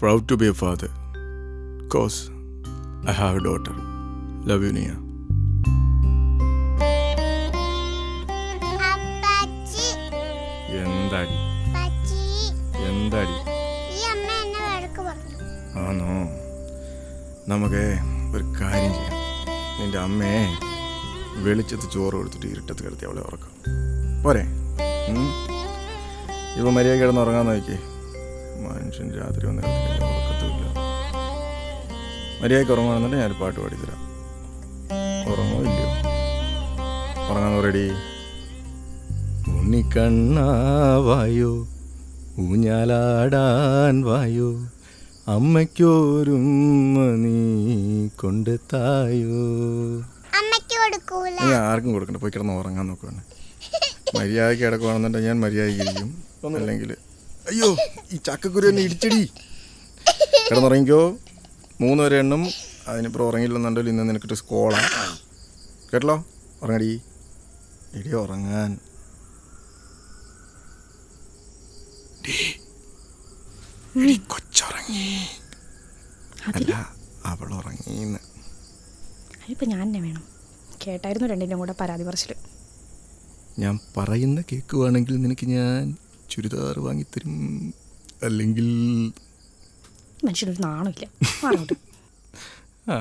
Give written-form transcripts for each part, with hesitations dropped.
proud to be a father. Cause I have a daughter. Love you, Nia. എന്താടി എന്താടി ആണോ? നമുക്ക് ഒരു കാര്യം ചെയ്യാം. നിന്റെ അമ്മയെ വെളിച്ചത്ത് ചോറ് കൊടുത്തിട്ട് ഇരുട്ടത്ത് കിടത്തി അവളെ ഉറക്കാം പോരെ? ഇവ മര്യാദ കിടന്ന് ഉറങ്ങാൻ നോക്കി. മനുഷ്യൻ രാത്രി വന്ന് കിടത്തി ഉറക്കത്തില്ല. മര്യാദയ്ക്ക് ഉറങ്ങുകയാണെന്നുണ്ടെങ്കിൽ ഞാനൊരു പാട്ട് പാടിത്തരാം. ഉറങ്ങോ ഇല്ലയോ? ഉറങ്ങാൻ റെഡി? ഉണ്ണിക്കണ്ണാവായോ ഊഞ്ഞാലാടാൻ വായോ അമ്മയ്ക്കോരുമ്മ നീ കൊണ്ടെത്തായോ. ഞാൻ ആർക്കും കൊടുക്കണ്ട, പോയി കിടന്ന് ഉറങ്ങാൻ നോക്കുവാണ്. മര്യാദയ്ക്ക് കിടക്കുവാണെന്നുണ്ടെങ്കിൽ ഞാൻ മര്യാദയ്ക്ക് ഇരിക്കും. അല്ലെങ്കിൽ അയ്യോ ഈ ചക്കക്കുരു എന്നെ ഇടിച്ചടി. കിടന്നുറങ്ങിക്കോ. 3 വരെ എണ്ണും. അതിനിപ്പോൾ ഉറങ്ങിയില്ലെന്നുണ്ടെങ്കിൽ ഇന്ന് നിനക്കിട്ട് സ്കോളാണ് കേട്ടല്ലോ. ഉറങ്ങടി ഇടി ഉറങ്ങാൻ. കൊച്ചുറങ്ങി അല്ല അവൾ ഉറങ്ങിന്ന്. അതിപ്പോൾ ഞാൻ തന്നെ വേണം. കേട്ടായിരുന്നു രണ്ടിനും കൂടെ പരാതി പറച്ചിൽ. ഞാൻ പറയുന്ന കേൾക്കുവാണെങ്കിൽ നിനക്ക് ഞാൻ ചുരിദാർ വാങ്ങിത്തരും. അല്ലെങ്കിൽ മനുഷ്യനൊരു നാണമില്ല. ആ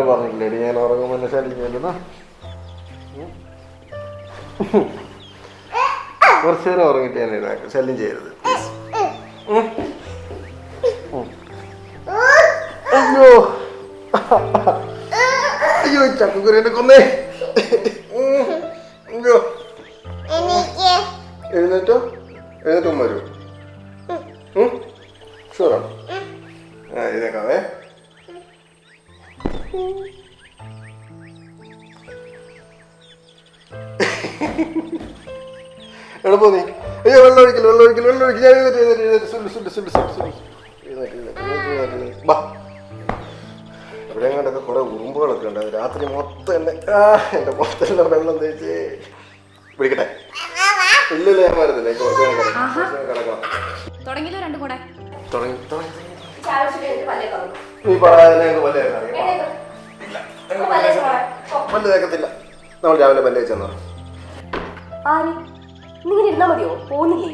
പറഞ്ഞില്ലേടി ഞാൻ ഉറങ്ങുമ്പോൾ എന്നെ ശല്യം. കുറച്ചു നേരം ഉറങ്ങിട്ട് ഞാൻ ഇതാക്കും. ശല്യം ചെയ്യരുത്. അയ്യോ അയ്യോ ചക്കക്കുരുവിനെ കൊന്നേ. അയ്യോ എഴുന്നേറ്റോ? എഴുന്നേറ്റും വരൂ. ഷുവറാണ്. ആ എഴുന്നേക്കാവേ. എവിടെ നീ? അയ്യോ വെള്ളം ഒഴിക്കൽ. ഞാൻ ഇവിടെ എങ്ങോട്ടൊക്കെ കുറെ ഉറുമ്പുകളൊക്കെ ഉണ്ട്. രാത്രി മൊത്തം എന്നെ എന്റെ മൊത്തം വെള്ളം തേച്ച് പിടിക്കട്ടെ. ഇല്ലല്ലേ ഞാൻ വരുന്നില്ല. കുറച്ച് കിടക്കണം. തുടങ്ങി നീ പറയാതെ പല്ല് തേക്കത്തില്ല. നമ്മൾ രാവിലെ പല്ല് വെച്ചെന്നോ? മതിയോ? പോന്നില്ലേ?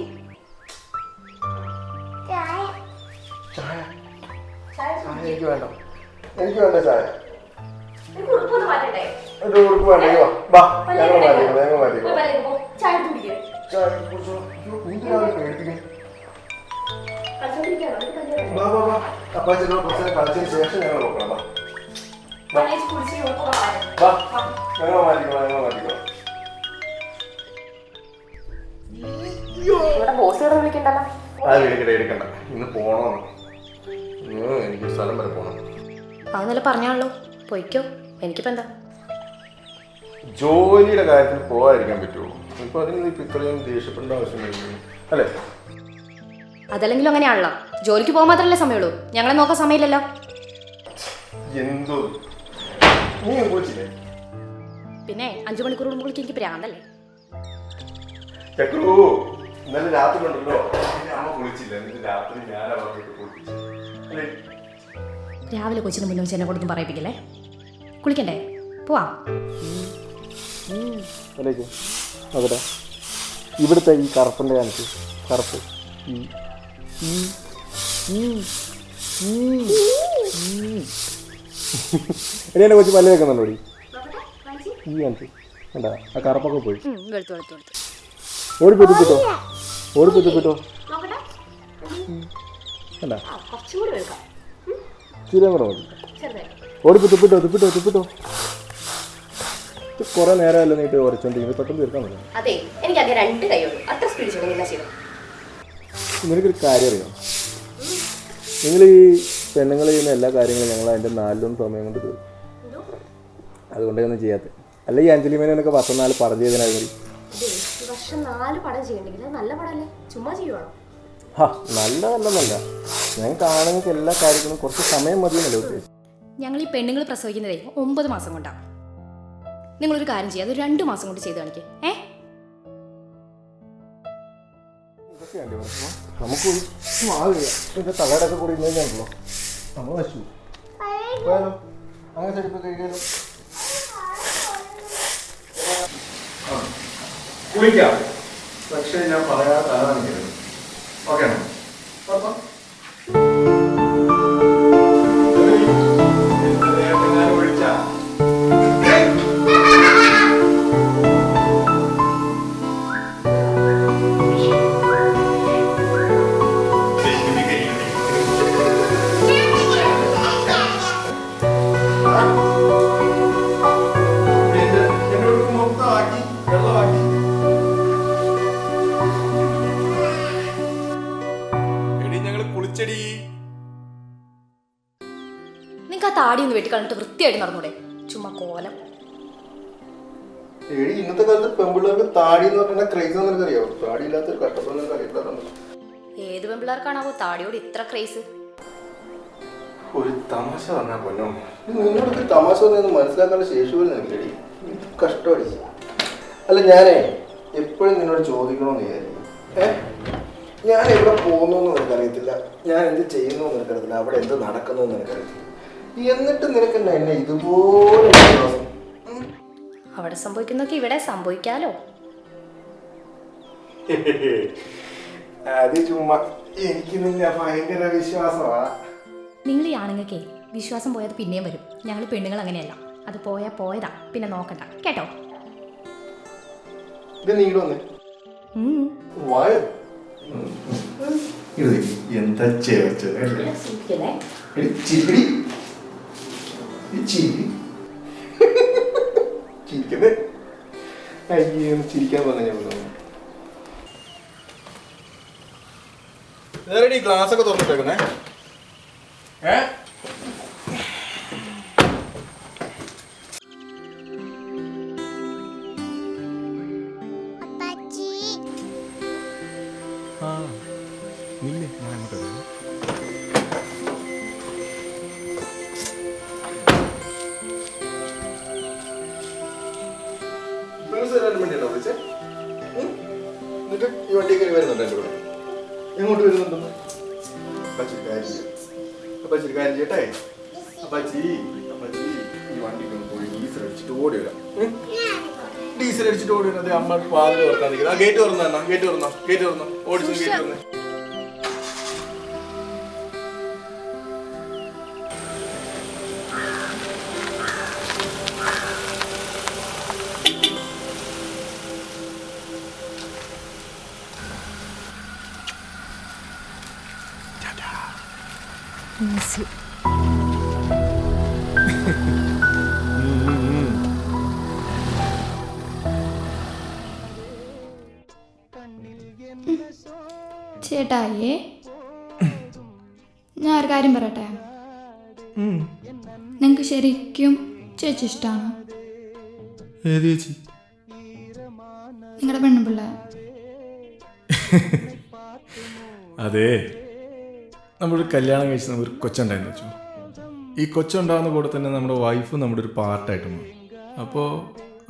എനിക്ക് വേണ്ട ചായ. ഒരു ഉടുപ്പ് വേണ്ട. വാ ഞങ്ങൾ മാറ്റിക്കോ. പേടിപ്പിക്കും. കളിച്ചതിന് ശേഷം ഞങ്ങൾ നോക്കണം. ഞങ്ങൾ മാറ്റിക്കോ. എടുക്കണ്ട. ഇന്ന് പോണോന്ന്. എനിക്ക് സ്ഥലം വരെ പോണം. അത് നല്ല പറഞ്ഞാണല്ലോ. പോയിക്കോ. എനിക്കിപ്പോ എന്താ? ജോലിയുടെ കാര്യത്തിൽ പോകാതിരിക്കാൻ പറ്റുമോ? ഇപ്പൊ അതിന് ഇത്രയും ദേഷ്യപ്പെടേണ്ട ആവശ്യം വരുന്നു അല്ലേ? അതല്ലെങ്കിലും അങ്ങനെയാണല്ലോ. ജോലിക്ക് പോകാൻ മാത്രമല്ലേ സമയമുള്ളൂ. ഞങ്ങളെ നോക്കാൻ സമയമില്ലല്ലോ. എന്തോ നീ പോയില്ലേ? പിന്നെ 5 മണിക്കൂർ കൂടുമ്പോഴേക്കും എനിക്ക് പ്രാന്തല്ലേ. ഇന്നലെ രാത്രി ഉണ്ടല്ലോ അമ്മ കുളിച്ചില്ല. രാത്രി ഞാനാ പറഞ്ഞിട്ട് കുളിപ്പിച്ചു. രാവിലെ കൊച്ചിന് മുന്നേ വെച്ച് എന്നെ കൊടുത്തും പറയിപ്പിക്കല്ലേ. കുളിക്കണ്ടേ? പോവാ. നോക്കട്ടെ ഇവിടുത്തെ ഈ കറുപ്പിൻ്റെ കാണിച്ച്. കറുപ്പ് എന്നെ കൊച്ചു പല്ല് വെക്കുന്നുണ്ടോ? ഈ കാണിച്ച് കണ്ടാ ആ കറുപ്പൊക്കെ പോയി. ഓടിപ്പിട്ടോ കണ്ടാ ചീരം കൂടെ മതി. ഓടിപ്പിട്ടോ കുറെ നേരമല്ല നീട്ട് ഉരച്ചോണ്ടിരിക്കുന്നത്. പെട്ടെന്ന് തീർക്കാൻ പറ്റും. അതെ എനിക്ക് 2 കൈയുള്ളൂ. അത്ര സ്പീഡ് ചെയ്യണം. നിനക്കൊരു കാര്യം അറിയാം, നിങ്ങൾ ഈ പെണ്ണുങ്ങൾ ചെയ്യുന്ന എല്ലാ കാര്യങ്ങളും ഞങ്ങൾ അതിൻ്റെ 4 സമയം കൊണ്ട് തീർക്കും. അതുകൊണ്ടൊന്നും ചെയ്യാത്ത അല്ല ഈ അഞ്ജലി മേനൊക്കെ 14 പടം ചെയ്തതിനായി ഈ വർഷം 4 പടം ചെയ്യണ്ടെങ്കിൽ അത് നല്ല പടമല്ലേ, ചുമ്മാ ചെയ്യുവാണോ? നല്ലതല്ലെന്നല്ല, ഞാൻ കാണുന്നത് എല്ലാ കാര്യങ്ങളും കുറച്ച് സമയം മതിയെന്നല്ലേ ഉദ്ദേശിച്ചു. ഞങ്ങൾ ഈ പെണ്ണുങ്ങൾ പ്രസവിക്കുന്നതേ 9 മാസം കൊണ്ടാണ്. നിങ്ങളൊരു കാര്യം ചെയ്യുക, അത് 2 മാസം കൊണ്ട് ചെയ്ത് കാണിക്കേ. നമുക്ക് ഇതിന്റെ തലയുടെയൊക്കെ കൂടി ഇന്ന് കഴിഞ്ഞാണല്ലോ നമ്മൾ നശിച്ചു പോയാലോ, അങ്ങനെ ചെടിപ്പ് കഴിക്കാലോ. കുളിക്കാം, പക്ഷേ ഞാൻ പറയാതെ അതാണ് ഓക്കെ ആണോ? നിങ്ങൾക്ക് ആ താടി ഒന്ന് വെട്ടിക്കളഞ്ഞിട്ട് വൃത്തിയായിട്ട് നടന്നൂടെ? ചുമ്മാ കോലം. ഇന്നത്തെ കാലത്ത് പെൺപിള്ളേർക്ക് താടി എന്ന് പറഞ്ഞാൽ ക്രൈസ് അറിയോ? താടി ഇല്ലാത്തൊരു കഷ്ടപ്പാട് അറിയില്ല. ഏത് പെൺപിള്ളേർക്കാണാവോ താടിയോട് ഇത്ര ക്രൈസ്? ഒരു തമാശ പറഞ്ഞാ പൊന്നോ, നിന്നോടൊക്കെ തമാശ ഒന്നും മനസ്സിലാക്കാനുള്ള ശേഷി പോലും നിനക്കടി. കഷ്ടമടിച്ചു. അല്ല ഞാനേ എപ്പോഴും നിന്നോട് ചോദിക്കണമെന്ന് വിചാരിക്കും. ഞാൻ എവിടെ പോകുന്നു എന്ന് നിനക്കറിയത്തില്ല, ഞാൻ എന്ത് ചെയ്യുന്നു എന്ന് നിനക്കറിയത്തില്ല, അവിടെ എന്ത് നടക്കുന്നു എന്ന് നിനക്കറിയത്തില്ല. എന്നിട്ട് നിനക്ക് എന്നെ ഇതുപോലെ വിശ്വാസം? അവിടെ സംഭവിക്കുന്നൊക്കെ ഇവിടെ സംഭവിക്കാലോ. അത് ചുമ്മാ, എനിക്ക് നിന്നെ ഭയങ്കര വിശ്വാസമാ. നിങ്ങൾ ഈ ആണുങ്ങൾക്കേ വിശ്വാസം പോയത് പിന്നെയും വരും. ഞങ്ങൾ പെണ്ണുങ്ങൾ അങ്ങനെയല്ല, അത് പോയാൽ പോയതാ, പിന്നെ നോക്കണ്ട കേട്ടോ. ഇത് നീട് വന്നേ എന്താ ചിരിക്കാൻ പറഞ്ഞ ഗ്ലാസ് ഒക്കെ തുറന്നിട്ടേക്കുന്നേ. എന്നിട്ട് ഈ വണ്ടി കയറി വരുന്നുണ്ട് എൻ്റെ കൂടെ. എങ്ങോട്ട് വരുന്നുണ്ടെന്ന് അപ്പാച്ചി കാര്യം ചെയ്യട്ടെ. അപ്പാച്ചി ഈ വണ്ടിക്ക് പോയി ഡീസൽ അടിച്ചിട്ട് ഓടി വരാം. ഡീസൽ അടിച്ചിട്ട് ഓടി വരുന്നത് അമ്മ വാതിൽ തുറക്കാൻ നിൽക്കുന്നത്. ആ ഗേറ്റ് തുറന്നാ, ഗേറ്റ് തുറന്നോ ഓടിച്ചു ഗേറ്റ് തുറന്നേ. ചേട്ടായേ, ഞാൻ ഒരു കാര്യം പറയട്ടെ. നിങ്ങൾക്ക് ശരിക്കും ചേച്ചി ഇഷ്ടമാണോ? നിങ്ങളുടെ പെണ്ണുപിള്ള? അതെ, നമ്മളൊരു കല്യാണം കഴിച്ച് ഒരു കൊച്ചുണ്ടായെന്ന് വെച്ചു. ഈ കൊച്ചുണ്ടാകുന്ന കൂടെ തന്നെ നമ്മുടെ വൈഫ് നമ്മുടെ ഒരു പാർട്ടായിട്ട് മാറും. അപ്പോൾ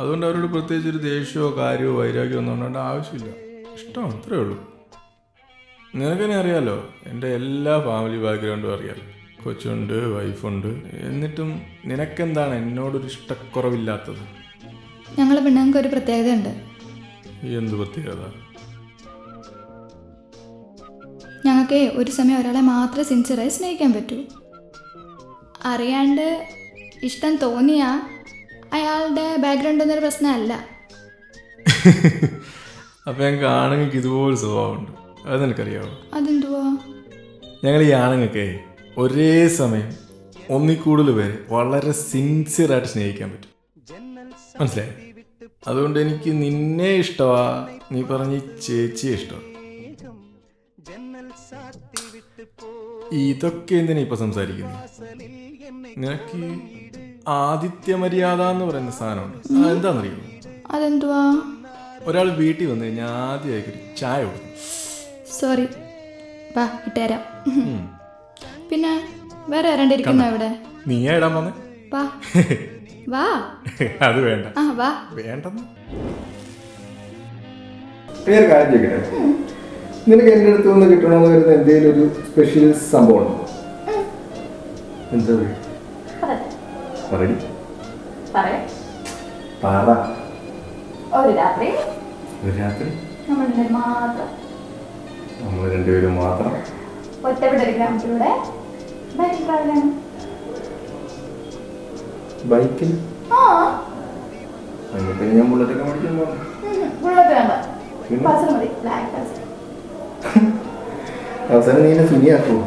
അതുകൊണ്ട് അവരോട് പ്രത്യേകിച്ച് ഒരു ദേഷ്യമോ കാര്യമോ വൈരാഗ്യമോ ഒന്നും ഉണ്ടാകേണ്ട ആവശ്യമില്ല. ഇഷ്ടമാണ്, അത്രേ ഉള്ളൂ. നിനക്കെന്നെ അറിയാലോ, എൻ്റെ എല്ലാ ഫാമിലി ബാക്ക്ഗ്രൗണ്ടും അറിയാലോ. കൊച്ചുണ്ട്, വൈഫുണ്ട്. എന്നിട്ടും നിനക്കെന്താണ് എന്നോടൊരു ഇഷ്ടക്കുറവില്ലാത്തത്? ഞങ്ങളുടെ പെണ്ണുങ്ങൾക്ക് ഒരു പ്രത്യേകതയുണ്ട്. എന്ത് പ്രത്യേകത? ഞങ്ങൾക്ക് ഒരു സമയം ഒരാളെ മാത്രമേ സിൻസിയറായി സ്നേഹിക്കാൻ പറ്റൂ. അറിയാണ്ട് ഇഷ്ടം തോന്നിയാ അയാളുടെ ബാക്ക്ഗ്രൗണ്ട് ഒന്നൊരു പ്രശ്നമല്ല. അപ്പം ഞങ്ങൾക്ക് ആണുങ്ങൾക്ക് ഇതുപോലെ സ്വഭാവമുണ്ട്. അത് നിനക്കറിയാവോ? അതെന്തുവാ? ഞങ്ങൾ ഈ ആണുങ്ങൾക്ക് ഒരേ സമയം ഒന്നിൽ കൂടുതൽ പേരെ വളരെ സിൻസിയറായിട്ട് സ്നേഹിക്കാൻ പറ്റും. മനസ്സിലായി? അതുകൊണ്ട് എനിക്ക് നിന്നെ ഇഷ്ടമാ, നീ പറഞ്ഞ ചേച്ചിയെ ഇഷ്ടമാണ്. ഇതൊക്കെ എന്തിനാ ഇപ്പൊ സംസാരിക്കുന്നത്? നിനക്ക് ആദിത്യ മര്യാദ എന്ന് പറയുന്ന സാധനമുണ്ട്, അതെന്താണെന്നറിയോ? അതെന്തുവാ? ഒരാൾ വീട്ടിൽ വന്നു കഴിഞ്ഞാൽ ആദ്യമായിട്ട് ചായ കൊടുക്കും. സോറി, വാ ഇട്ടുതരാം. പിന്നെ വേറെ ആരാണ്ടിരിക്കുന്ന ഇവിടെ? നീയാ ഇടാൻ വന്നേ? വാ വാ. അത് വേണ്ട. ആ വാ. വേണ്ടെന്ന് കാര്യം ചോദിക്കട്ടെ, നിനക്ക് എൻ്റെ അടുത്ത് നിന്ന് കിട്ടണമെന്ന് വരുന്ന എന്തെങ്കിലും ഒരു സ്പെഷ്യൽ സംഭവം ഉണ്ടോ? എന്താ പറയടി, പറ. ഒരു രാത്രി ഒരു രാത്രി നമ്മൾ നമ്മൾ രണ്ടുപേരും മാത്രം രണ്ടുപേരും മാത്രം ഒറ്റപ്പെട്ട ഒരു ഗ്രാമത്തിലൂടെ ബൈക്ക് ട്രാവലാണ്. ബൈക്കിൽ? ആ അതിന് ഞാൻ ബുള്ളറ്റൊക്കെ മേടിക്കാൻ പോകുന്നു. ബുള്ളറ്റ് വേണ്ട, പിന്നെ? പൾസർ മതി, ബ്ലാക്ക് പൾസർ. അവസാനം നീ എന്നെ സുനിയാക്കുമോ?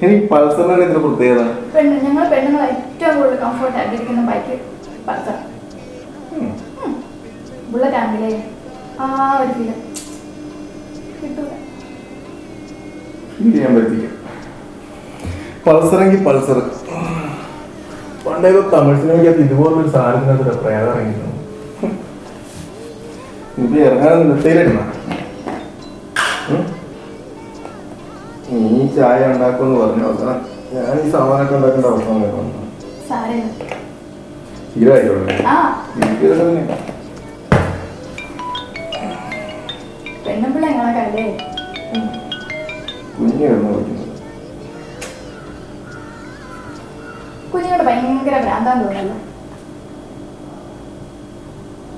എനിക്ക് പൾസറിനാണ് ഇത്ര പ്രത്യേകത. ഞങ്ങൾ പെണ്ണുങ്ങൾ ഏറ്റവും കൂടുതൽ കംഫർട്ട് ആയിട്ടിരിക്കുന്ന ബൈക്ക് പൾസർ. ബുള്ളറ്റ് ആണെങ്കിലേ ആ ഒരു ഫീല് കിട്ടൂല. ഫീൽ ചെയ്യാൻ പറ്റില്ല. പൾസറെങ്കിൽ പൾസർ. പണ്ടേതോ തമിഴ് സിനിമയ്ക്കകത്ത് ഇതുപോലൊരു സാധനത്തിനകത്ത് പ്രേതം ഇറങ്ങിയിരുന്നു. ഇത് ഇറങ്ങാൻ നിർത്തിയിലിരുന്ന നീ ചായ ഉണ്ടാക്കുമെന്ന് പറഞ്ഞു. അവസാനം ഞാൻ ഈ സാമാനൊക്കെ ഉണ്ടാക്കേണ്ട അവസരം വന്നു. സാരമില്ല. ശീലമായിക്കോട്ടെ. ആ എനിക്കിത് തന്നെ. പെണ്ണുമ്പിള്ള ഞങ്ങളൊക്കെ അല്ലേ. കുഞ്ഞു കിടന്ന് വിളിക്കുന്നത്. കുഞ്ഞിനോട് ഭയങ്കര ഭ്രാന്താന്ന് തോന്നല്ലോ.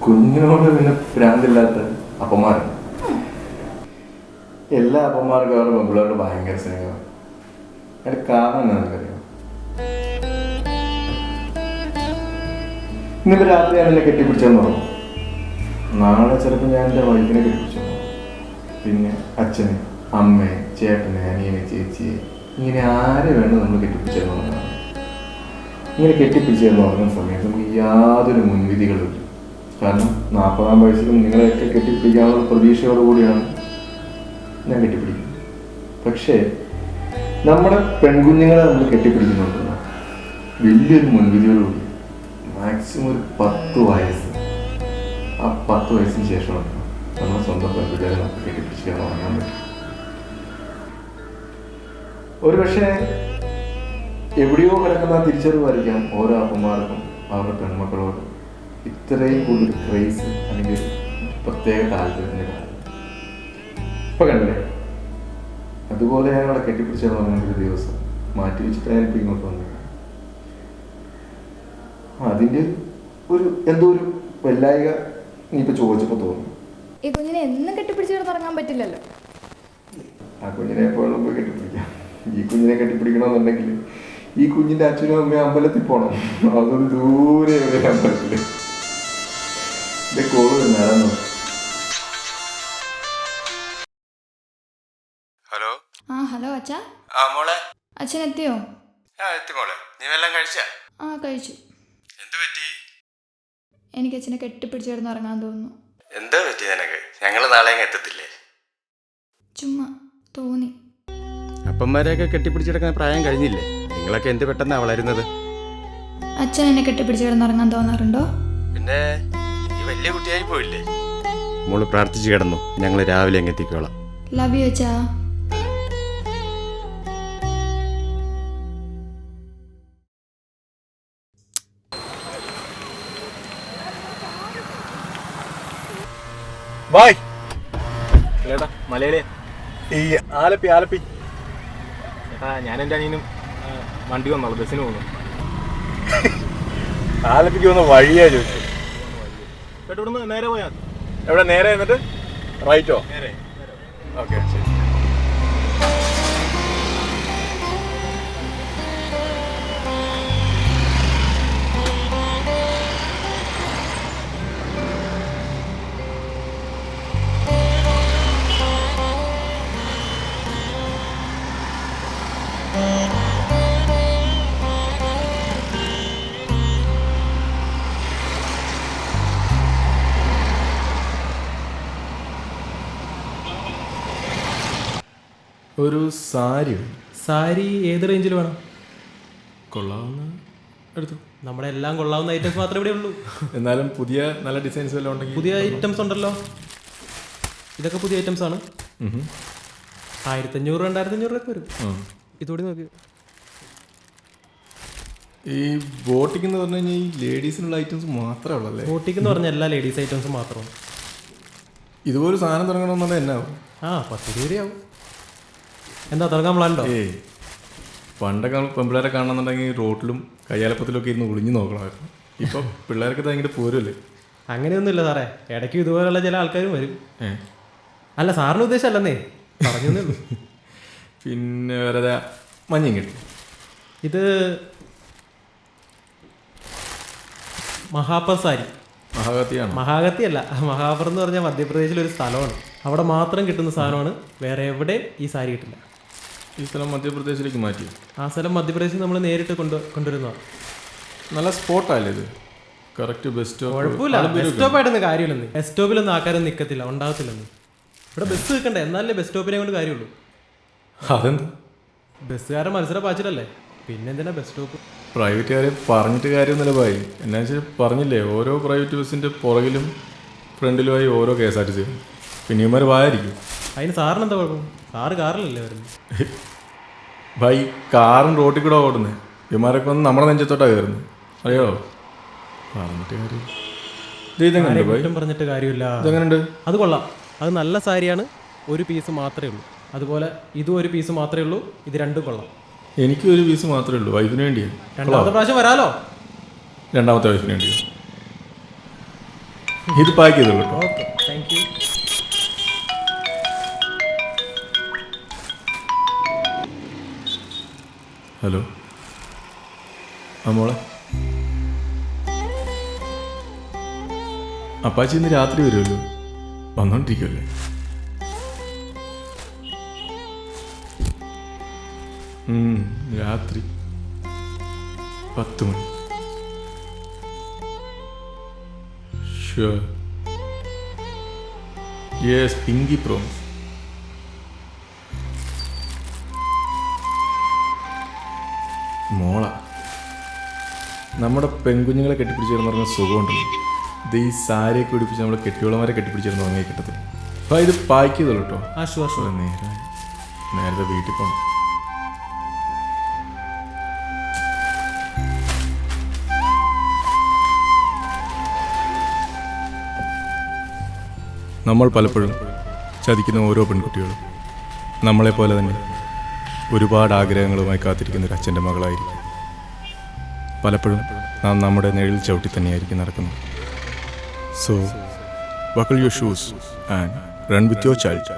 കുഞ്ഞിനോട് പിന്നെ ഭ്രാന്തില്ലാത്ത അപ്പന്മാരാണ്. എല്ലാ അപ്പന്മാർക്കും അവരുടെ പെൺപിള്ളേരോട് ഭയങ്കര സ്നേഹമാണ്. അതിന്റെ കാരണം എന്താണെന്നറിയാം? ഇന്നിപ്പോ രാത്രി ഞാൻ എന്നെ കെട്ടിപ്പിടിച്ചെന്ന് പറഞ്ഞു. നാളെ ചിലപ്പോൾ ഞാൻ എൻ്റെ വൈഫിനെ കെട്ടിപ്പിടിച്ചു. പിന്നെ അച്ഛനെ, അമ്മയെ, ചേട്ടനെ, അനിയനെ, ചേച്ചിയെ, ഇങ്ങനെ ആരെ വേണം നമ്മൾ കെട്ടിപ്പിടിച്ചെന്ന് പറഞ്ഞാൽ. ഇങ്ങനെ കെട്ടിപ്പിടിച്ചെന്ന് പറഞ്ഞ സമയത്ത് നമുക്ക് യാതൊരു മുൻവിധികളും ഇല്ല. കാരണം 40-ാം വയസ്സിലും നിങ്ങളെയൊക്കെ കെട്ടിപ്പിടിക്കാനുള്ള പ്രതീക്ഷയോടുകൂടിയാണ് ഞാൻ കെട്ടിപ്പിടിക്കുന്നത്. പക്ഷേ നമ്മുടെ പെൺകുഞ്ഞുങ്ങളെ നമ്മൾ കെട്ടിപ്പിടിക്കുന്നുണ്ടല്ലോ വലിയൊരു മുൻവിധിയോടുകൂടി. മാക്സിമം ഒരു 10 വയസ്സ്. ആ 10 വയസ്സിന് ശേഷമാണ് നമ്മുടെ സ്വന്തം പെൺകുട്ടികളെ നമുക്ക് കെട്ടിപ്പിടിച്ച് ഉറങ്ങാൻ പറ്റും. ഒരു പക്ഷേ എവിടെയോ കിടക്കുന്ന തിരിച്ചറിവായിരിക്കാം ഓരോ അപ്പന്മാർക്കും അവരുടെ പെൺമക്കളോട് ഇത്രയും കൂടുതൽ ക്രേസ് അല്ലെങ്കിൽ ഒരു പ്രത്യേക താല്പര്യത്തിൻ്റെ കാര്യം. ഇപ്പൊ കണ്ടില്ലേ, അതുപോലെ ഞാൻ അവളെ കെട്ടിപ്പിടിച്ചെന്ന് പറഞ്ഞൊരു ദിവസം മാറ്റി വെച്ചിട്ട് ഞാനിപ്പോൾ ഇങ്ങോട്ട് വന്നത്. അതിൻ്റെ ഒരു എന്തോ ഒരു വല്ലായിക നീ ഇപ്പൊ ചോദിച്ചപ്പോൾ തോന്നി. ഈ കുഞ്ഞിനെ എന്നും കെട്ടിപ്പിടിച്ച് കിടന്നുറങ്ങാൻ പറ്റില്ലല്ലോ. ആ കുഞ്ഞിനെ എപ്പോഴും പോയി കെട്ടിപ്പിടിക്കാം. ഈ കുഞ്ഞിനെ കെട്ടിപ്പിടിക്കണമെന്നുണ്ടെങ്കിൽ ഈ കുഞ്ഞിന്റെ അച്ഛനും അമ്മയും അമ്പലത്തിൽ പോകണം. അതൊരു ദൂരെ ഒരു അമ്പലത്തില്. എന്റെ കോള് തന്നെയാണെന്നോ. ഹലോ. ആ ഹലോ അച്ഛാ. ആ മോളെ. അച്ഛൻ എത്തിയോ? ആ എത്തി മോളെ. നീ വല്ലതും കഴിച്ചാ? ആ കഴിച്ചു. എന്ത് പറ്റി? എനിക്ക് അച്ഛനെ കെട്ടിപ്പിടിച്ച് കിടന്നുറങ്ങാൻ തോന്നുന്നു. എന്താ പറ്റി നിനക്ക്? ഞങ്ങൾ നാളെ എത്തത്തില്ലേ? ചുമ്മാ തോന്നി. അപ്പന്മാരെയൊക്കെ കെട്ടിപ്പിടിച്ചെടുക്കുന്ന പ്രായം കഴിഞ്ഞില്ലേ? നിങ്ങളൊക്കെ എന്ത് പെട്ടെന്നാ വളരുന്നത്? അച്ഛൻ എന്നെ കെട്ടിപ്പിടിച്ച് കിടന്നുറങ്ങാൻ തോന്നാറുണ്ടോ? പിന്നെ ഈ വലിയ കുട്ടിയായി പോയില്ലേ? മോള് പ്രാർത്ഥിച്ച് കിടന്നു, ഞങ്ങൾ രാവിലെ അങ്ങ് എത്തിക്കോളാം. ലവ് യു അച്ഛാ. ബായ്. മലയാളിയാ. ഈ ആലപ്പി ആലപ്പി. ചേട്ടാ ഞാൻ എൻ്റെ അനിയനും വണ്ടി വന്നോളൂ, ബസ്സിന് പോകുന്നു. ആലപ്പിക്ക് വന്ന വഴിയാ ചോദിച്ചു. ചേട്ടാ ഇവിടുന്ന് നേരെ പോയാൽ മതി. എവിടെ? നേരെ എന്നിട്ട് റൈറ്റോ? നേരെ. ഓക്കെ ശരി. ഒരു സാരി സാരി ഏത് റേഞ്ചിൽ വേണം? കൊള്ളാവുന്ന എടുത്തു. നമ്മുടെ എല്ലാം കൊള്ളാവുന്ന ഐറ്റംസ് മാത്രമേ ഇവിടെ ഉള്ളൂ. എന്നാലും പുതിയ നല്ല ഡിസൈൻസ് വല്ലതും ഉണ്ടെങ്കിൽ. പുതിയ ഐറ്റംസ് ഉണ്ടല്ലോ. ഇതൊക്കെ പുതിയ ഐറ്റംസ് ആണ്. 1500 2500 രൂപ വരും. ഇതോടെ നോക്ക്. ഈ ബോട്ടിക്ക് എന്ന് പറഞ്ഞു കഴിഞ്ഞാൽ ഈ ലേഡീസിനുള്ള ഐറ്റംസ് മാത്രമേ ഉള്ളല്ലേ? ബോട്ടിക്ക് എന്ന് പറഞ്ഞാൽ എല്ലാ ലേഡീസ് ഐറ്റംസും മാത്രമാണ്. ഇതുപോലെ സാധനം തുടങ്ങണമെന്നുണ്ടെങ്കിൽ എന്നാവും? 10 രൂപയാവും. എന്താ തുടങ്ങാൻ പ്ലാനുണ്ടോ? പണ്ടൊക്കെ പെൺപിള്ളേരെ കാണണമെന്നുണ്ടെങ്കിൽ റോട്ടിലും കയ്യാലപ്പത്തിലൊക്കെ ഇരുന്ന് ഒളിഞ്ഞു നോക്കണമായിരുന്നു. ഇപ്പൊ പിള്ളേർക്ക് ഭയങ്കര പോരല്ലേ? അങ്ങനെയൊന്നുമില്ല സാറേ, ഇടയ്ക്ക് ഇതുപോലുള്ള ചില ആൾക്കാരും വരും. അല്ല, സാറിന് ഉദ്ദേശമല്ലെന്നേ, പറഞ്ഞേ ഉള്ളൂ. പിന്നെ വേറെ മഞ്ഞയും കിട്ടി. ഇത് മഹാപ്പർ സാരി. മഹാഗതിയാണ്? മഹാഗതി അല്ല, മഹാപർ എന്ന് പറഞ്ഞാൽ മധ്യപ്രദേശിലൊരു സ്ഥലമാണ്. അവിടെ മാത്രം കിട്ടുന്ന സാധനമാണ്, വേറെ എവിടെ ഈ സാരി കിട്ടില്ല. ഈ സ്ഥലം മധ്യപ്രദേശിലേക്ക് മാറ്റി? ആ സ്ഥലം മധ്യപ്രദേശിൽ നമ്മൾ നേരിട്ട് കൊണ്ടുവരുന്നതാണ്. നല്ല സ്പോട്ടല്ലേ ഇത്? Correct bus stop? കുഴപ്പമില്ല, ബസ് സ്റ്റോപ്പായിട്ടൊന്നും കാര്യമില്ലെന്ന്. ബസ് സ്റ്റോപ്പിലൊന്നും ആൾക്കാരൊന്നും നിൽക്കത്തില്ല, ഉണ്ടാകത്തില്ലെന്ന്. ഇവിടെ ബസ് നിൽക്കണ്ടേ, എന്നാലല്ലേ ബസ് സ്റ്റോപ്പിനെ കൊണ്ട് കാര്യമുള്ളൂ. അതെന്താ? ബസ്സുകാരൻ മത്സരം പാച്ചിട്ടല്ലേ, പിന്നെന്തിനാ ബസ് സ്റ്റോപ്പ്? പ്രൈവറ്റുകാരെ പറഞ്ഞിട്ട് കാര്യമൊന്നുമില്ല ഭായി. എന്നാ വെച്ചാൽ പറഞ്ഞില്ലേ, ഓരോ പ്രൈവറ്റ് ബസ്സിൻ്റെ പുറകിലും ഫ്രണ്ടിലുമായി ഓരോ KSRTC. പിന്നെ ഇവന്മാർ വായായിരിക്കും. അതിന് സാറിന് എന്താ കുഴപ്പം? സാറ് കാറിലല്ലേ വരുന്നത്? ഭായി, കാറും റോട്ടിൽ കൂടെ ഓടുന്നത്. ഇവന്മാരൊക്കെ വന്ന് നമ്മുടെ നെഞ്ചത്തോട്ടാണ് കയറുന്നത്, അറിയോ? പറഞ്ഞിട്ട് കാര്യം. ഇതെങ്ങനെയുണ്ട് ഭായി? പറഞ്ഞിട്ട് കാര്യമില്ല. ഇതെങ്ങനെയുണ്ട്? അത് കൊള്ളാം, അത് നല്ല സാരിയാണ്. ഒരു പീസ് മാത്രമേ ഉള്ളൂ. അതുപോലെ ഇതും ഒരു പീസ് മാത്രമേ ഉള്ളൂ. ഇത് രണ്ടും കൊള്ളാം. എനിക്ക് ഒരു പീസ് മാത്രമേ ഉള്ളൂ, വൈഫിന് വേണ്ടിയാണ്. രണ്ടാമത്തെ പ്രാവശ്യം വരാലോ? രണ്ടാമത്തെ വൈഫിന് വേണ്ടിയോ? ഇത് പാക്ക് ചെയ്തോളൂ കേട്ടോ. Okay, thank you. ഹലോ, ആ മോളെ, അപ്പാച്ചി ഇന്ന് രാത്രി വരുമല്ലോ, വന്നോണ്ടിരിക്കുമല്ലേ? രാത്രി 10 മണി. ഷുവർ. Yes, Pinky promise. മോള, നമ്മുടെ പെൺകുഞ്ഞുങ്ങളെ കെട്ടിപ്പിടിച്ചേർന്ന് പറഞ്ഞ സുഖമുണ്ടല്ലോ, ഇത് ഈ സാരിയൊക്കെ പിടിപ്പിച്ച് നമ്മളെ കെട്ടിയോളമാരെ കെട്ടിപ്പിടിച്ചേർന്ന് വാങ്ങിയ കിട്ടത്തില്ല. അപ്പം ഇത് പാക്ക് ചെയ്തോളൂ കേട്ടോ. നേരത്തെ വീട്ടിൽ പോകണം. നമ്മൾ പലപ്പോഴും ചതിക്കുന്ന ഓരോ പെൺകുട്ടികളും നമ്മളെപ്പോലെ തന്നെ ഒരുപാട് ആഗ്രഹങ്ങളുമായി കാത്തിരിക്കുന്ന ഒരു അച്ഛൻ്റെ മകളായിരിക്കും. പലപ്പോഴും നാം നമ്മുടെ നിഴൽ ചവിട്ടി തന്നെയായിരിക്കും നടക്കുന്നത്. So buckle your shoes and run with your child.